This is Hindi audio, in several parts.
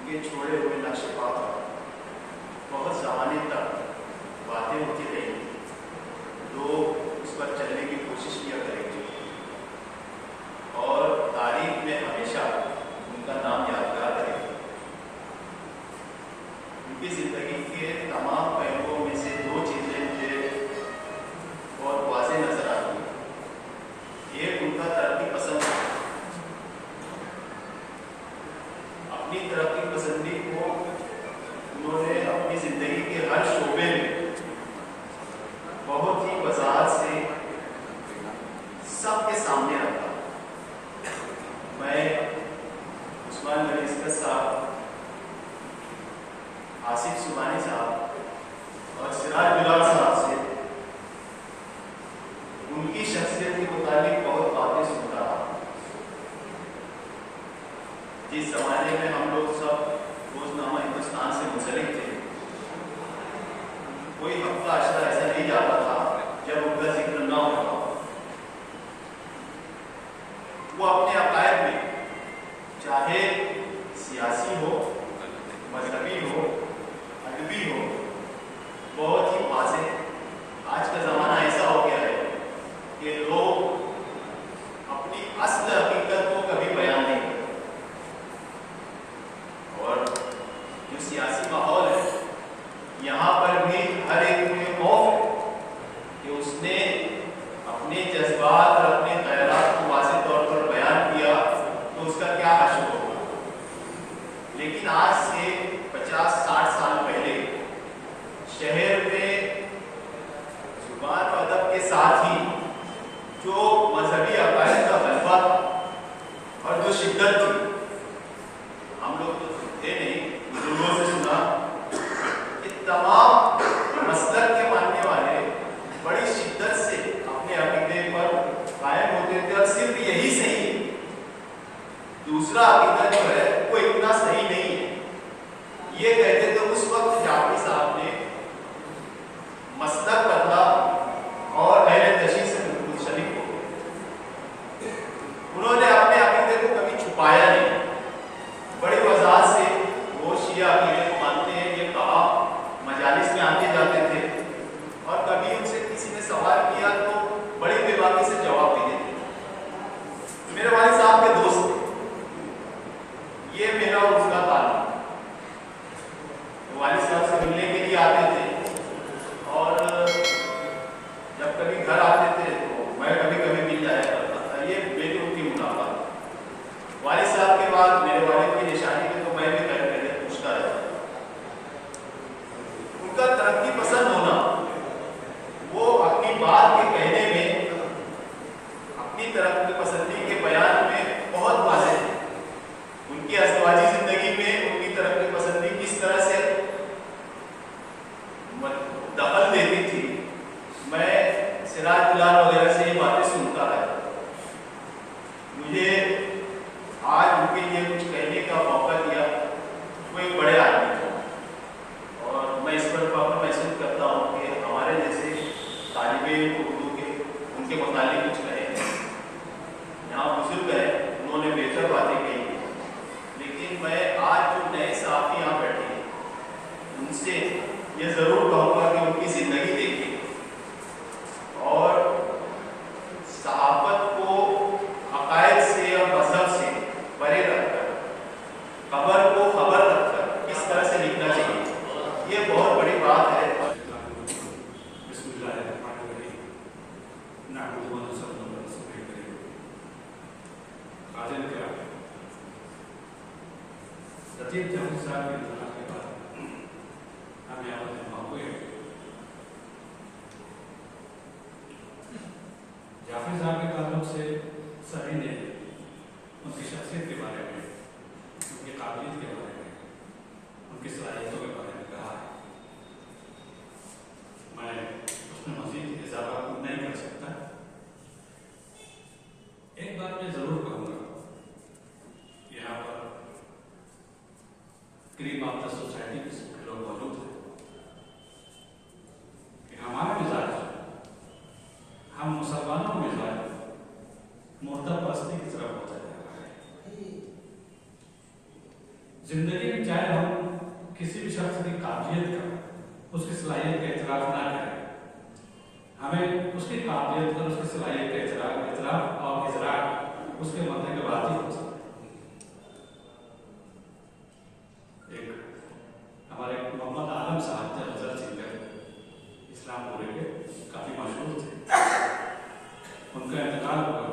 उनके छोड़े हुए नक्शे पर बहुत ज़माने तक बातें होती रही, लोग उस पर चलने की कोशिश किया करेंगे और तारीख में हमेशा उनका नाम यादगार रहेगा। उनकी ज़िंदगी के तमाम पहलुओं में से दो चीज़ें मुझे बहुत वाज़ेह नज़र आती हैं। एक उनका तरक्की पसंद है, अपनी तरक्की पसंदी को उन्होंने अपनी ज़िंदगी के हर शोबे में बहुत ही वज़ाहत से सबके सामने रखा। मैं उस्मान मरीज़ साहब, आसिफ सुबानी साहब और सिराज बिलाल साहब से उनकी शख्सियत के मुताबिक बहुत बातें सुनता रहा। जिस ज़माने में हम लोग सब रोज़नामा हिंदुस्तान से मुंसलिक थे, कोई हफ्ता अशरा ऐसा नहीं जाता था जब उनका जिक्र ना होता। वो अपने अकायद में चाहे सियासी हो, मजहबी हो, अदबी हो, बहुत ही वाज़ेह। आज का ज़माना ऐसा हो गया है कि लोग अपनी असल हकीकत को कभी बयान नहीं करते और जो सियासी माहौल है यहाँ पर भी हर एक में खौफ है कि उसने अपने जज्बात और अपने ख्यालात को वाज़ेह तौर पर बयान किया तो उसका क्या हश्र होगा। लेकिन आज से 50-60 साल पहले शहर में जुबान और अदब के साथ ही जो मजहबी अकायद का गलबा था और जो शिद्दत थी, हम लोग तो थे नहीं, बुजुर्गों से सुना कि तमाम मसलक के मानने वाले बड़ी शिद्दत से अपने अकीदे पर कायम होते थे और सिर्फ यही सही, दूसरा अकीदा जो है वो इतना सही नहीं है, ये कहते थे। उस वक्त जाफरी साहब ने मसलक बदला और अहले तशरीह से मुंसलिक हो गए। उन्होंने अपने अकीदे को कभी छुपाया नहीं, बड़ी वज़ाहत से वो शिया अकीदे को मानते हैं ये कहा, मजालिस में आते जाते थे और कभी उनसे किसी ने सवाल किया तो बड़ी बेबाकी से जवाब दे देते। मेरे वालिद साहब के दोस्त थे, ये मेरा उनका ताल्लुक। वालिद साहब से मिलने के लिए आते थे और जब कभी घर आते थे तो मैं कभी कभी मिल जाया करता था। ये मेरी उनकी मुलाकात। वालिद साहब के बाद मेरे वालिद की निशानी में तो मैं भी कहीं कहीं पूछता रहता। उनका तरक्की पसंद होना, वो अपनी बात के कहने में, अपनी तरक्की पसंदी के बयान में बहुत वाज़ेह है। उनकी अज़वाजी ज़िंदगी में उनकी तरक्की पसंदी किस तरह से दखल देती थी, मैं सिराज बिलाल वगैरह से ये बातें सुनता है। मुझे आज उनके लिए कुछ कहने का मौका दिया। वो एक बड़े आदमी थे और मैं इस पर फख्र महसूस करता हूँ कि हमारे जैसे तालिबे उर्दू के उनके मुतालिक कुछ कहे। यहाँ बुजुर्ग है, उन्होंने बेहतर बातें कही, लेकिन मैं आज जो नए साथी यहाँ बैठे हैं उनसे ये ज़रूर कहूँगा कि उनकी ज़िंदगी देखिए और सहाबत को अकायद से और मजहब से परे रखकर, खबर को खबर रखकर किस तरह से लिखना चाहिए, ये बहुत बड़ी बात है। जाफरी साहब के ताल्लुक से सभी ने उनकी शख्सियत के बारे में, उनकी काबिलियत के बारे में, उनकी सलाहियतों के बारे में कहा है। मैं उसमें मज़ीद इजाफा नहीं कर सकता। एक बात मैं ज़रूर कहूँगा, यहाँ पर क्रीम ऑफ द सोसाइटी के लोग मौजूद हैं कि हमारा मिजाज, हम मुसलमानों में मुर्दा परस्ती की तरफ होता जा रहा है। जिंदगी में चाहे हम किसी भी शख्स की काबिलियत का, उसकी सलाहियत का इतराफ़ ना करें, हमें उसकी काबिलियत और उसकी सलाहियत का इतराफ़ और इजराक उसके मरने के बाद ही हो सकता है। एक हमारे मोहम्मद आलम साहब थे, हज़रत सिंगर, इस्लामपुरी के, काफ़ी मशहूर थे। उनका इंतकाल हुआ,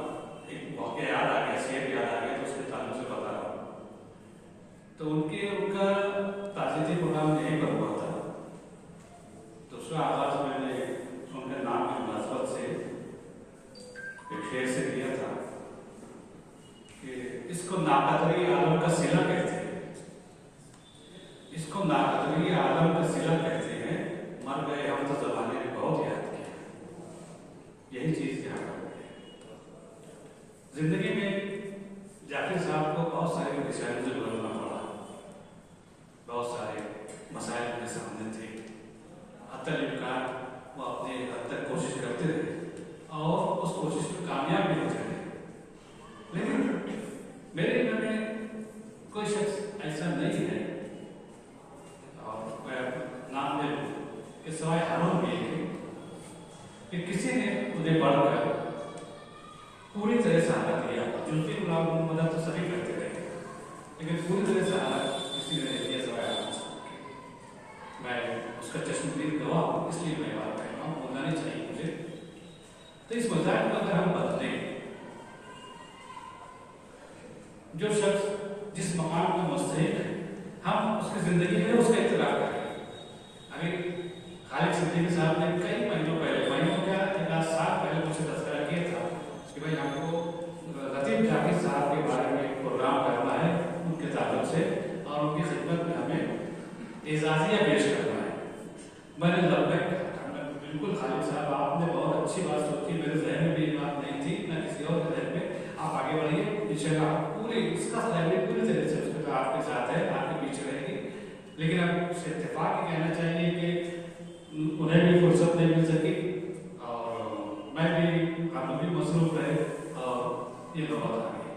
एक वाक़या याद आ गया, शेर याद आ गया, तो उसके ताल्लुक़ से बता रहा हूँ। तो उनका ताज़ियती प्रोग्राम यहीं पर हुआ था। तो उसका आगाज़ मैंने उनके नाम की मुनासबत से एक शेर से किया था कि इसको नाकदरी आलम का सिला कहते हैं, इसको नाकदरी आलम का सिला कहते हैं, मर गए हम तो ज़माने ने बहुत याद किया। यही चीज़ ध्यान रखते हैं। जिंदगी में जाकिर साहब को बहुत सारी परेशानियों से गुजरना पड़ा, बहुत सारे मसाइल उनके सामने थे। हत्ता वो अपने हद तक कोशिश करते रहे और उस कोशिश में कामयाब भी हो जाए। लेकिन मेरे घर में कोई शख्स ऐसा नहीं है, और मैं नाम ले लूँ कि सवाए हारून भी है कि किसी ने उन्हें बढ़कर पूरी तरह सहारा दिया। जुल्फी गुलाम मदद तो सभी करते रहे, लेकिन पूरी तरह सहारा किसी ने नहीं दिया सवाए हारून। मैं उसका चश्मदीद गवाह हूँ, इसलिए मैं बात कर रहा हूँ, बोलना नहीं चाहिए मुझे। तो इस मजाक को अगर हम बदलें, जो शख्स जिस मकाम का मुस्तहिक है, हम उसकी ज़िंदगी में उसका इतराफ़ करें। अभी खालिद सिद्दीकी साहब ने कई महीनों क्या 7 पहले मुझसे तज़किरा किया था कि भाई हमको लतीफ़ जाकिर साहब के बारे में एक प्रोग्राम करना है उनके ताल्लुक़ से, और उनकी खिदमत में हमें एजाज़िया पेश करना है। मैंने लब्बैक कहा, बिल्कुल खालिद साहब, आपने बहुत अच्छी बात सोची, मेरे जहन में भी ये बात नहीं थी, ना किसी और के जहन में। आप आगे बढ़िए, इंशाअल्लाह पूरी इसका तैयारी पूरी तरह से उसके आपके साथ है, आपके पीछे रहेगी। लेकिन अब से इत्तेफाक ही कहना चाहिए कि उन्हें भी फुर्सत नहीं मिल सकी और मैं भी, हम भी मसरूफ रहे और ये नौबत आ गई।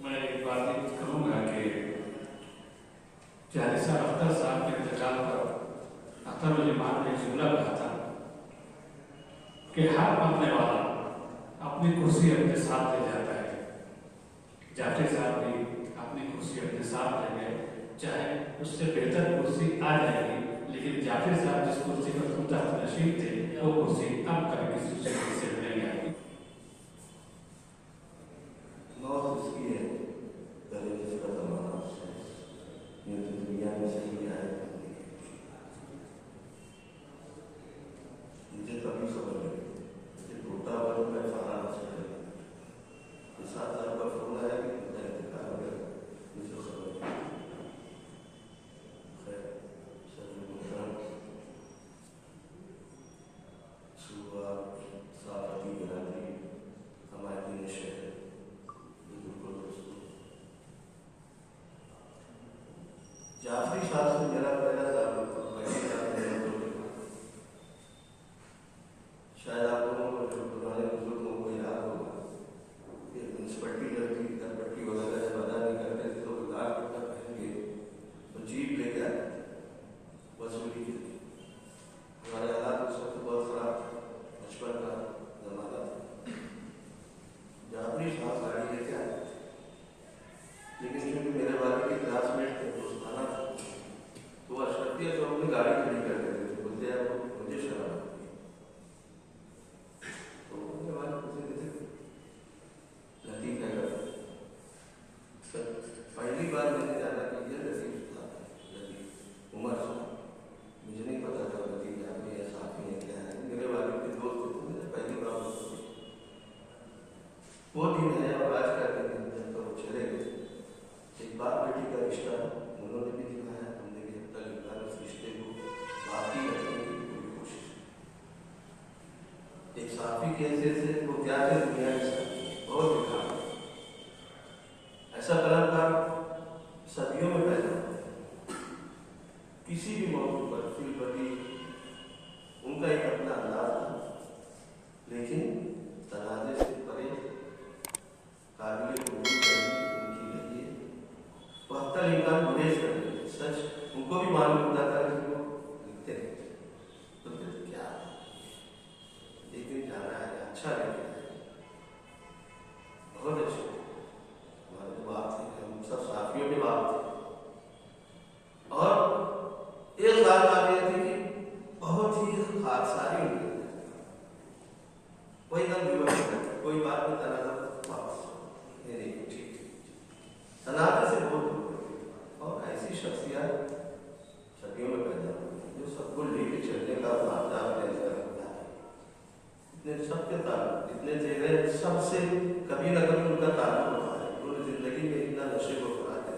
मैं एक बात कहूँगा कि जारिसा अख्तर साहब के इंतकाल पर अख्तर उल-जमान ने एक जुमला कहा था कि हर मरने वाला अपनी कुर्सी अपने साथ ले जाता है। जाकिर साहब भी अपनी कुर्सी अपने साथ ले गए, चाहे उससे बेहतर कुर्सी आ जाएगी, लेकिन जाकिर साहब जिस कुर्सी पर खुद तख्त नशीब थे, वो कुर्सी अब कभी किसी शख्स से नहीं आएगी। मौत उसकी है, करे जिसका ज़माना उससे, ये तो दुनिया में सही है। मुझे कभी खबर नहीं कि टूटा हुआ मैं फरार हो सकता है। 7,000 का फोन आया कि मुझे इंतकाल हो गया, मुझे खबर नहीं। खैर, सर सुबह 7 की रात्रि हमारे शहर जाफरी साहब से मेरा पहला ताल्लुक शायद आप लोगों को जो पुराने बुजुर्गों को याद होगा कि म्यूनसिपलिटी लड़की दरपट्टी वगैरह जब अदा नहीं करते थे तो लाल कपड़ा पहन के तो जीप लेके आते थे वसूली के लिए। हमारे हालात उस वक्त बहुत खराब थे, बचपन का जमाना था। जाफरी साहब गाड़ी लेके आते थे, लेकिन क्योंकि मेरे वाले के क्लासमेट थे, दोस्ताना था, तो अशरफिया जो अपनी गाड़ी खड़ी कर देते थे, बोलते हैं मुझे शराब आती है। तो उनके वाले पूछे थे लतीफ़ है घर सर। पहली बार मैंने जाना कि ये लतीफ़ था, लतीफ़ उमर साहब, मुझे नहीं पता था लतीफ़ जाफरी है, साथी है, क्या है। मेरे वाले के दोस्त थे, तो मैंने पहली बार वो दिन है और आज का दिन जब तो चले गए। एक बाप बेटी का रिश्ता उन्होंने भी दिखाया, हमने भी अब तक उस रिश्ते को बाकी रखने की पूरी कोशिश। एक साफी के हैसियत से वो क्या थे दुनिया के साथ बहुत दिखा। ऐसा कलाकार अक्सर इंसान गुरेज करते हैं, सच उनको भी मालूम होता था कि वो लिखते हैं, तो फिर क्या एक दिन जाना है, अच्छा लिखना है, बहुत अच्छे हमारे जो बाप थे, हम सब साथियों के बाप थे। और एक बात आ गई थी कि बहुत ही खादसारी उनकी कोई ना कोई बात में तनाज़ा वापस नहीं ठीक तनाज़ा से बहुत और ऐसी शख्सियत सदियों में पैदा हुई जो सबको लेके चलने का मामला इतने सबके ताल्लुक इतने चेहरे सबसे कभी न कभी उनका ताल्लुक होता है, पूरी जिंदगी में इतना नशे को फरा है।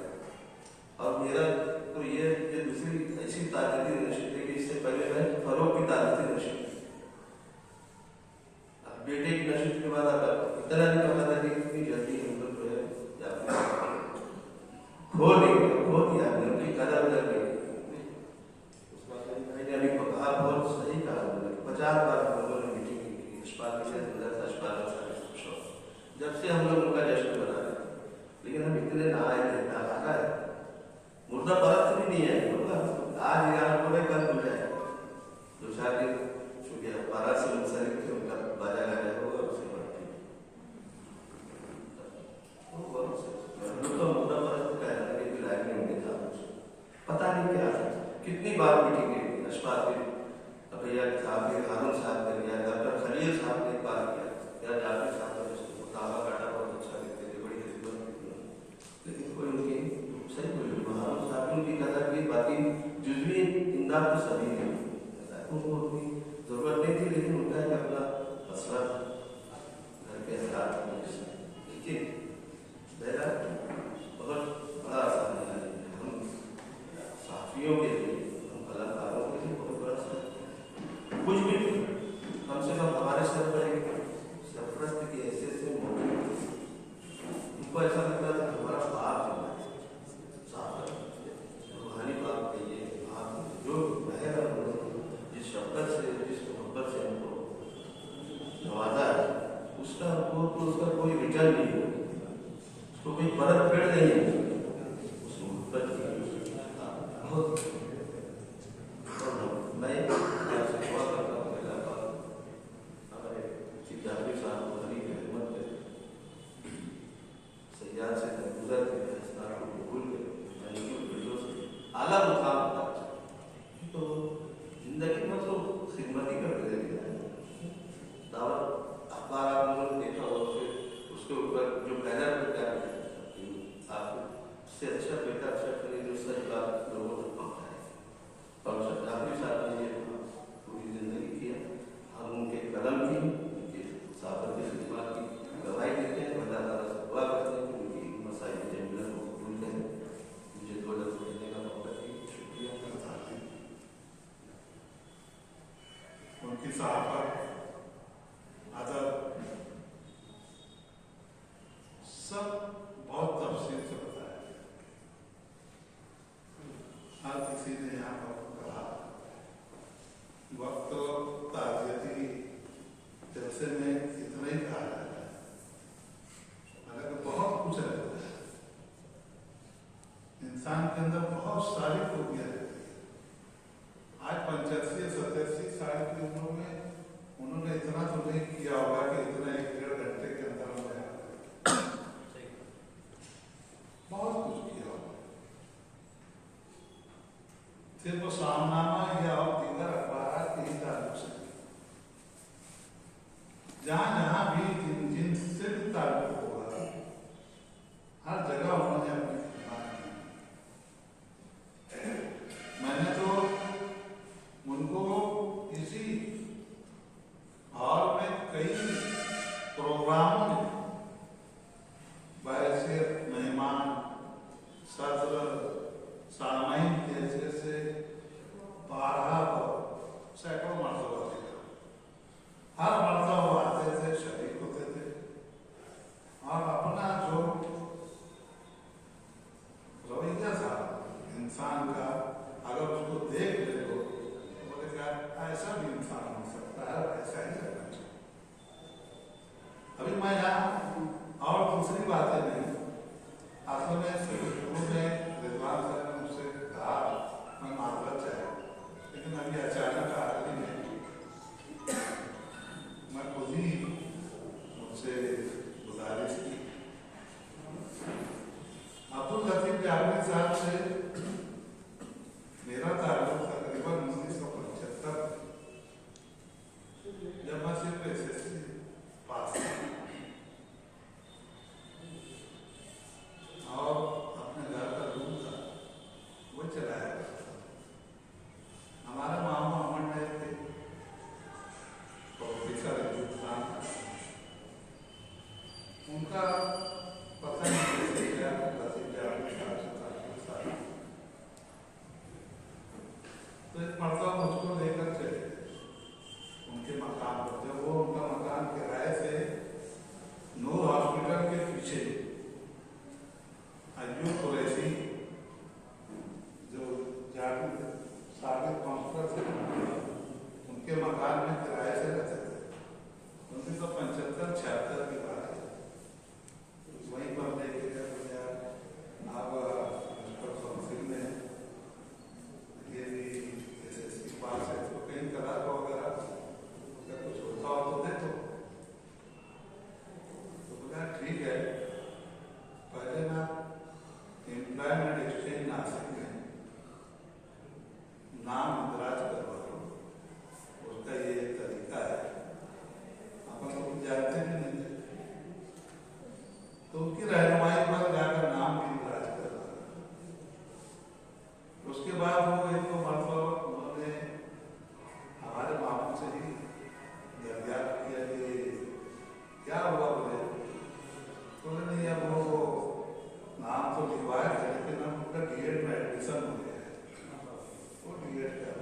और मेरा तो ये दूसरी ऐसी ताकती नशे थी कि इससे पहले मैं फरोग की ताकती नशे बेटे की नशे के बाद इतना नहीं पता था कि इतनी जल्दी हम लोग जो है खो दिया हमने उनकी कदर कर ली। मैंने अभी कहा बहुत सही कहा, 50 बार हम लोगों ने मीटिंग की, जब से हम लोग उनका जश्न मना रहे, लेकिन हम इतने ना आए थे ना आ रहा है, मुर्दा परत भी नहीं है, आज यहाँ पूरे कल खुल जाए 2-4 दिन चूंकि 12 से मुंसलिक थे, उनका बाजा गाजा होगा उसके बाद तो मुर्दा परत कह रहा है कि लाइफ में उनके साथ पता नहीं क्या था, कितनी बार मीटिंग की अशफाक भैया साहब ने, कानून साहब ने किया, डॉक्टर खलील साहब ने बात किया, या जाफर साहब ने ताबा काटा बहुत अच्छा लिखते थे, बड़ी खिदमत, लेकिन कोई उनकी सही बोली महाराज साहब उनकी कदर की बाकी जुज़वी इमदाद तो सभी ने उनको उनकी जरूरत नहीं थी, लेकिन उनका एक अपना मसला घर के हालात लेकिन मेरा बहुत बड़ा आसान है, हम साफियों के लिए, हम कलाकारों के लिए बहुत बड़ा आसान कुछ भी कम से कम हमारे सर पर एक सरप्रस्त की हैसियत से मौजूद, उनको ऐसा लगता था हमारा बाप रूहानी बाप कहिए, आप जो रहेगा जिस शब्द से जिस मोहब्बत से हमको नवाजा है, उसका हमको तो उसका कोई रिटर्न नहीं है, उसको कोई परत फेड़ नहीं है उस मोहब्बत की। बहुत मैं आपसे दुआ करता हूँ कि अल्लाह पाक हमारे चीफ जाफरी साहब को हरी की हिम्मत करे, सैयाद से गुजर के फैसला को कबूल करे, आला मुकाम होता है तो जिंदगी में तो खिदमत ही करते रहेंगे। दावत अखबार आप लोगों ने देखा हो, फिर उसके ऊपर जो बैनर पर क्या आपसे अच्छा बेटा अच्छा करें जो सही बात लोगों तक पहुँचाए, और जाफरी साहब ने ये पूरी जिंदगी किया, हम उनके कदम की उनके साबर की खिदमत की गवाही देते हैं, अल्लाह ताला से दुआ करते हैं कि उनकी मसाइल जमीला को कबूल करें। मुझे 2 लफ्ज़ कहने का मौका दिया, शुक्रिया। उनकी सहाफत अदब सब बहुत तफसील से बताया, हर किसी ने यहाँ पर कहा वक्त ताज़ियती जलसे में इतना ही कहा जाता है, हालांकि बहुत कुछ रहता है, इंसान के अंदर बहुत सारी खूबियाँ रहती है। आज 85-87 साल की उम्र में उन्होंने इतना तो नहीं किया होगा कि इतना 1-1.5 घंटे के अंदर बहुत कुछ किया होगा, सिर्फ वो सामनामा या और दीगर अखबार के ही ताल्लुक से, जहाँ जहाँ भी जिनसे भी ताल्लुक होगा हर जगह उन्होंने अपनी खिदमत की। मैंने तो उनको इसी हॉल में कई प्रोग्रामों में बहैसियत मेहमान सदर सामाइन जैसे 12 सैकड़ों मरतबा देखा, हर मरतबा वो आते थे, शरीक होते थे और अपना जो रवैया था इंसान का, अगर उसको देख ले तो बोले क्या ऐसा भी इंसान हो सकता है, ऐसा ही करना चाहिए। अभी मैं यहाँ और दूसरी बातें नहीं, असल में शुरू में उनकी रहनुमाई पर जाकर नाम की राज कर रहा। उसके बाद वो एक तो मतलब उन्होंने हमारे मामू से ही ज्ञात किया कि क्या हुआ, बोले नहीं अब वो नाम तो लिखवाया है लेकिन अब उनका डीएड में एडमिशन हो गया है, वो डीएड कर।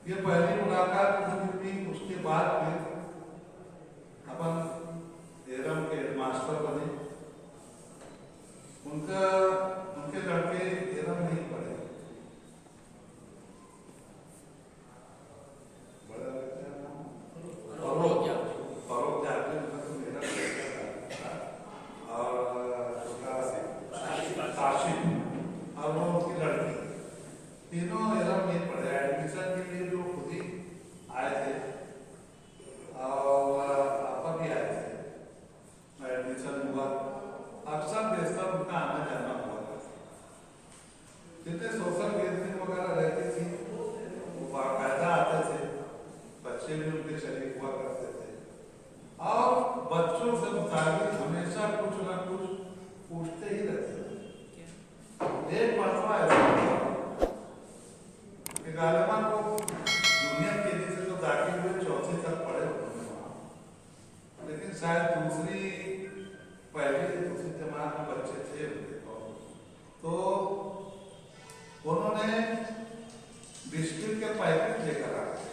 ये पहली मुलाकात हुई। उसके बाद फिर अपन एरम के हेडमास्टर बने। उनके लड़के एरम नहीं पढ़े, बड़ा लड़का फरोख जाते और छोटा काशिम और वो उनकी लड़की, तीनों एरम नहीं पढ़े। एडमिशन के लिए जो खुद ही आए थे और आपा भी आए थे, एडमिशन हुआ। अक्सर बेशतर उनका आना जाना हुआ करता। जितने सोशल गैदरिंग वगैरह रहती थी वो बाकायदा आते थे, बच्चे भी उनके शरीक हुआ करते थे और बच्चों से मुताबिक हमेशा कुछ ना कुछ पूछते ही रहते थे। एक मरतबा ऐसा हुआ कि गालिबा को जूनियर केजी से तो दाखिल हुए, चौथी तक पढ़े उन्होंने वहाँ, लेकिन शायद पहली दूसरी जमात में बच्चे थे उनके, तो उन्होंने बिस्किट के पैकेट लेकर आ गए।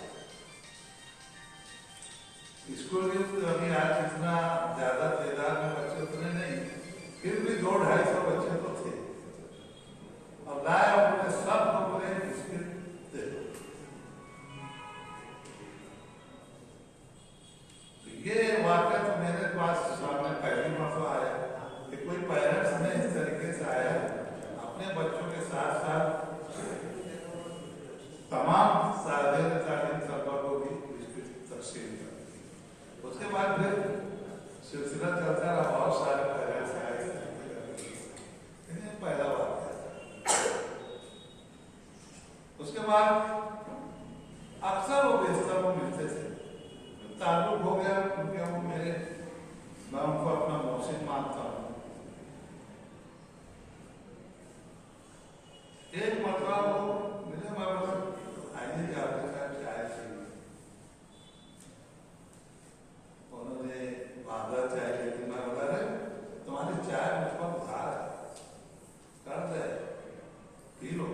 स्कूल में अभी आज इतना ज्यादा तादाद में बच्चे उतने नहीं, फिर भी 200-250 बच्चे तो थे। और लाए उन्होंने सब बोले बिस्किट दे दो। ये वाकया तो मेरे पास सामने पहली मौका आया कि कोई पेरेंट्स ने इस तरीके से आया अपने बच्चों के साथ साथ तमाम तालीम तलबा को भी तकसीम कर। उसके बाद फिर सिलसिला चलता रहा, बहुत सारे पेरेंट्स आए, पहला वाकया। उसके बाद अक्सर वो बेशतर वो मिलते थे, ताल्लुक हो गया क्योंकि वो मेरे, मैं उनको अपना मौसिक मानता हूँ। एक मरतबा वो मिले, मैं बोला आइए जी आपके साथ चाय चाहिए। उन्होंने बांधा चाय लेकिन मैं बोला अरे तुम्हारी चाय मुझ पर उधार है, कर्ज है, पी लो।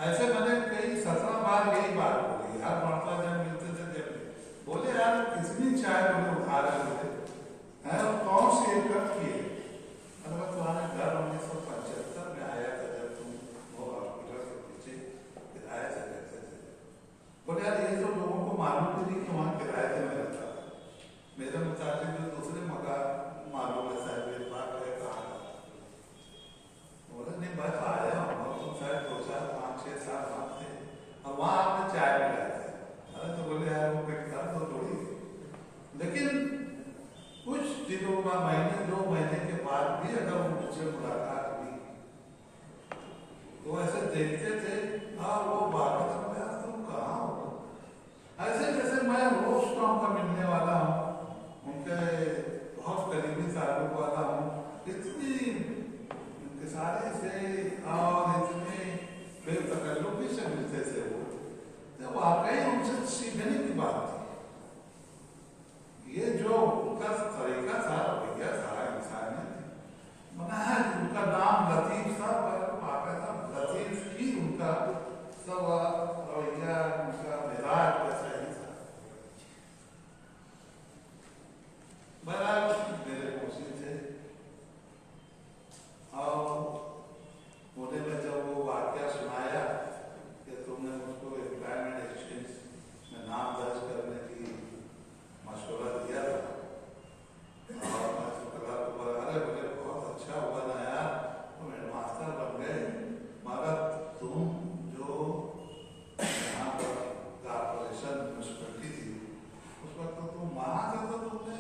ऐसे मैंने कई 17 बार यही बात बोली, हर मरतबा जब मिलते थे जब बोले यार कितनी चाय मुझे उधार है, मुझे है और कौन सी एक कप की है। अरे तुम्हारे घर 1975 में आया था जब तुम वो हॉस्पिटल के पीछे किराए से रहते थे। बोले यार ये तो लोगों को मालूम भी नहीं कि वहाँ किराए से मैं रहता था, मेरे मुताबिक जो दूसरे मकान मालूम है शायद मेरे पास है कहाँ का। बोले नहीं बस आया हूँ, तुम शायद 2, 4, 5, 6 साल वहाँ थे और वहाँ आपने चाय पिलाए थे। अरे तो बोले यार वो कटता तो थोड़ी, लेकिन कुछ दिनों का महीने 2 महीने के बाद भी अगर वो मुझसे मुलाकात हुई तो ऐसे देखते थे हाँ वो बात में यार तुम कहाँ हो, ऐसे जैसे मैं रोज का उनका मिलने वाला हूँ, उनके बहुत करीबी ताल्लुक वाला हूँ। इतनी उनके सारे से और इतने बेतकल्लुफी से मिलते थे वो, तो वाकई उनसे सीखने की बात थी। ये जो उनका तरीका था, रवैया था, इंसानियत मना है। उनका नाम लतीफ था, पर बाकायदा लतीफ ही उनका सब रवैया, उनका मिजाज वैसा ही था। बहरहाल मेरे मौसी थे और उन्होंने जब वो वाकया सुनाया कि तुमने मुझको एम्प्लॉयमेंट एक्सचेंज में नाम दर्ज करने की मशवरा दिया था और मैं शुक्ला को बोला अरे बोले बहुत अच्छा हुआ ना यार, तुम हेडमास्टर बन गए, मगर तुम जो यहाँ पर कॉर्पोरेशन म्यूनसिपलिटी थी उस वक्त तो तुम वहाँ थे, तो तुमने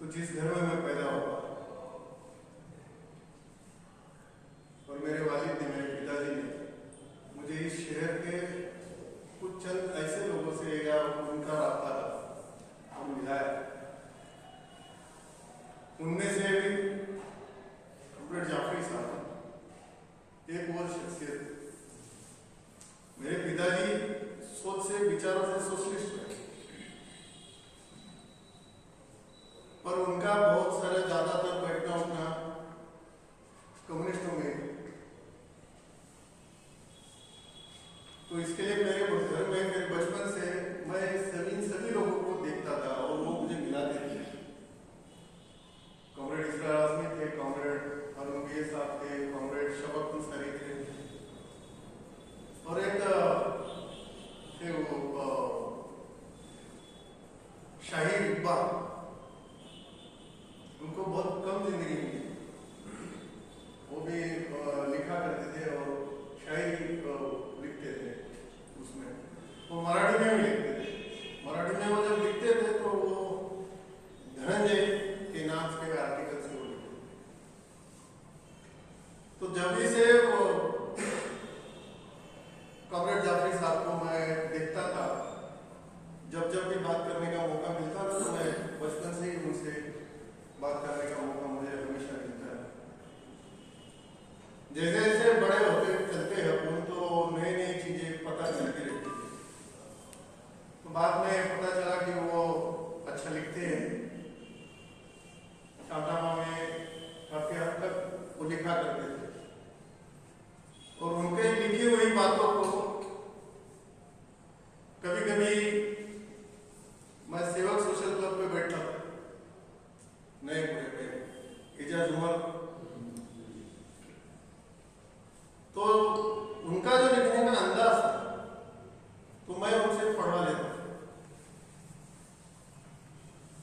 तो जिस घर में मैं पैदा हुआ और मेरे वालिद ने, मेरे पिताजी ने मुझे इस शहर के कुछ चंद ऐसे लोगों से या उनका रास्ता हम मिलाया, उनमें से भी कॉमरेड जाफरी साहब एक वो शख्सियत। मेरे पिताजी सोच से, विचारों से सोशलिस्ट है, पर उनका बहुत सारा ज्यादातर बैठना उठना कम्युनिस्टों में। तो इसके लिए मेरे घर में मेरे बचपन से मैं सभी लोगों को देखता था और वो मुझे मिलाते थे। कॉमरेड इसरार आजमी थे, कॉमरेड अरुण बी साहब थे, कॉमरेड शबक अंसारी थे, और एक थे वो शाहिर इकबाल। उनको बहुत कम जिंदगी मिली, वो भी लिखा करते थे और शायरी लिखते थे उसमें, वो मराठी में भी लिखते थे। मराठी में वो जब लिखते थे तो वो धनंजय के नाम के आर्टिकल से वो लिखते थे। तो जब भी से वो कॉमरेड जाफरी साहब को मैं देखता था, जब भी बात करने का मौका मिलता था, तो मैं बचपन से ही उनसे बात करने का मौका मुझे हमेशा मिलता है। जैसे जैसे बड़े होते चलते हैं अपन, तो नई नई चीजें पता चलती रहती है। तो बाद में पता चला कि वो अच्छा लिखते हैं, शाहजहां में काफी हद तक वो लिखा करते थे, और उनके लिखी हुई बातों को कभी कभी मैं सेवक सोशल क्लब पे बैठता था नए पूरे पे, इजाज उमर, तो उनका जो लिखने का अंदाज था तो मैं उनसे पढ़वा लेता था।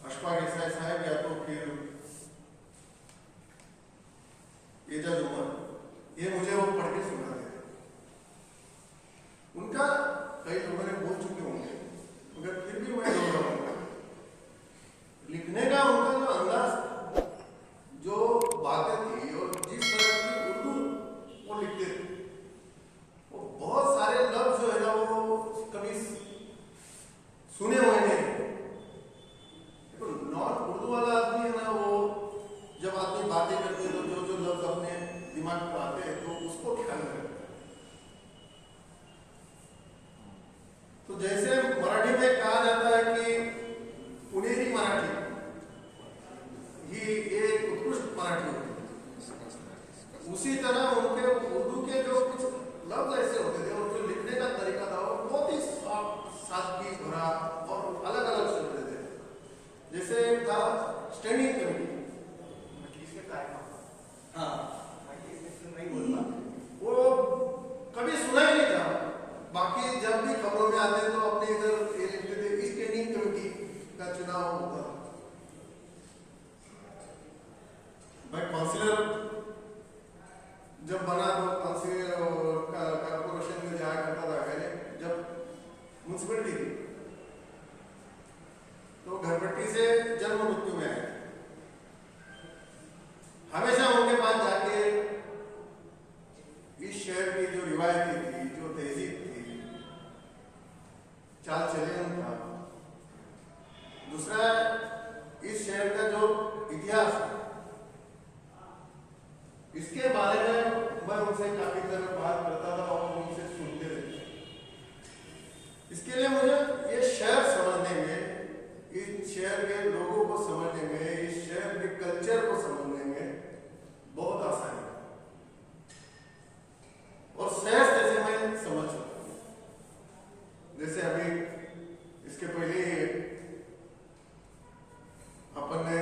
अशफाक ईसाई साहब या तो फिर इजाज उमर, ये मुझे वो पढ़ के सुनाते थे। उनका कई लोगों ने बोल चुके होंगे, मगर फिर भी मैं दोहराऊंगा। लिखने का उनका जो अंदाज, जो बातें थी और जिस तरह की उर्दू वो लिखते थे, वो बहुत सारे लफ्ज जो है ना वो कभी सुने हुए नहीं। तो नॉन उर्दू वाला आदमी है ना, वो जब आदमी बातें करते हैं तो जो जो लफ्ज अपने दिमाग में आते हैं तो उसको ख्याल में रखते हैं। तो जैसे मराठी में कहा जाता है कि पुणेरी मराठी ही एक उत्कृष्ट मराठी होती है, उसी तरह उनके उर्दू के जो कुछ लफ्ज ऐसे होते थे और जो लिखने का तरीका था वो बहुत ही सादगी भरा और अलग अलग से होते थे। जैसे था स्टैंडिंग कमेटी, हाँ नहीं बोलता, वो कभी सुना ही नहीं था। बाकी जब भी खबरों में आते तो अपने इधर ये लिखते थे स्टैंडिंग कमेटी का चुनाव होता। मैं काउंसिलर जब बना तो कॉर्पोरेशन में जाया करता था। पहले जब म्यूनसिपलिटी थी तो घरपट्टी से जन्म मृत्यु में आए, हमेशा उनके पास जाके इस शहर की जो रिवायतें थी, जो तहजीब थी, चाल चलन था, दूसरा इस शहर का जो इतिहास है, इसके बारे में मैं उनसे काफी तरह बात करता था और उनसे सुनते थे। इसके लिए मुझे ये शहर समझने में, इस शहर के लोगों को समझने में, इस शहर के कल्चर को समझने में बहुत आसानी है और सहज जैसे मैं समझ सकता हूँ। जैसे अभी इसके पहले अपन ने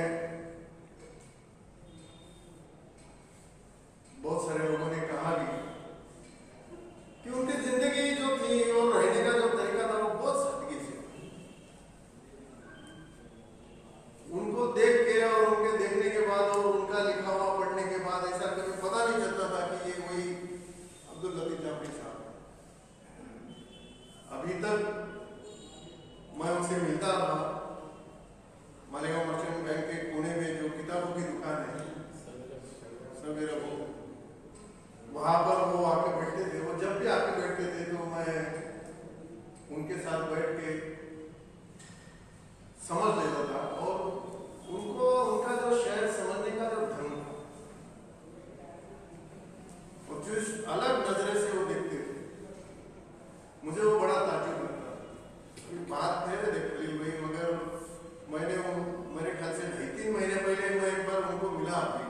बहुत सारे लोगों ने कहा भी किताब थी,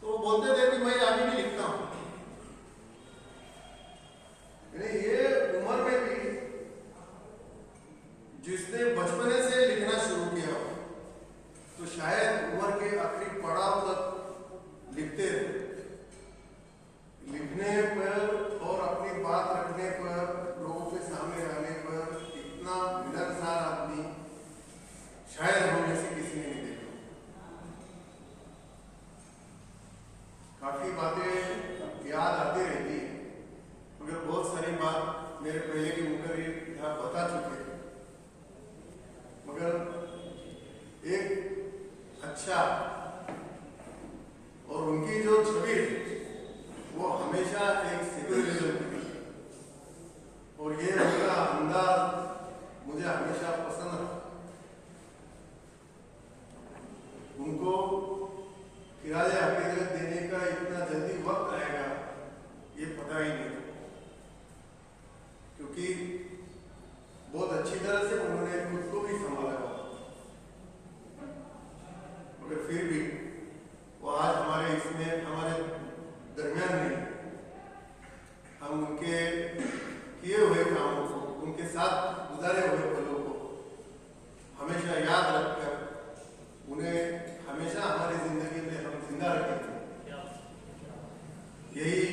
तो वो बोलते थे कि मैं अभी भी लिखता हूँ। यानी ये उम्र में भी जिसने बचपने से लिखना शुरू किया हो, तो शायद उम्र के आखिरी पड़ाव तक लिखते रहे। लिखने पर और अपनी बात रखने पर, लोगों के सामने आने पर इतना मिलनसार आदमी शायद हम में से किसी ने नहीं देखा। काफी बातें याद आती रहती है, मगर बहुत सारी बात मेरे पहले के मुकर्रिर यहाँ बता चुके थे। मगर एक अच्छा और उनकी जो छवि है वो हमेशा एक सेक्युलरिज्म की थी, और ये उनका अंदाज मुझे हमेशा पसंद रहा। उनको किराए हकीकत देने का इतना जल्दी वक्त आएगा ये पता ही नहीं, क्योंकि बहुत अच्छी तरह से उन्होंने खुद को भी संभाला, मगर फिर भी वो आज हमारे इसमें हमारे दरमियान नहीं। हम उनके किए हुए कामों को, उनके साथ गुजारे हुए पलों को हमेशा याद रखकर उन्हें हमेशा हमारी जिंदगी में हम जिंदा रखेंगे। यही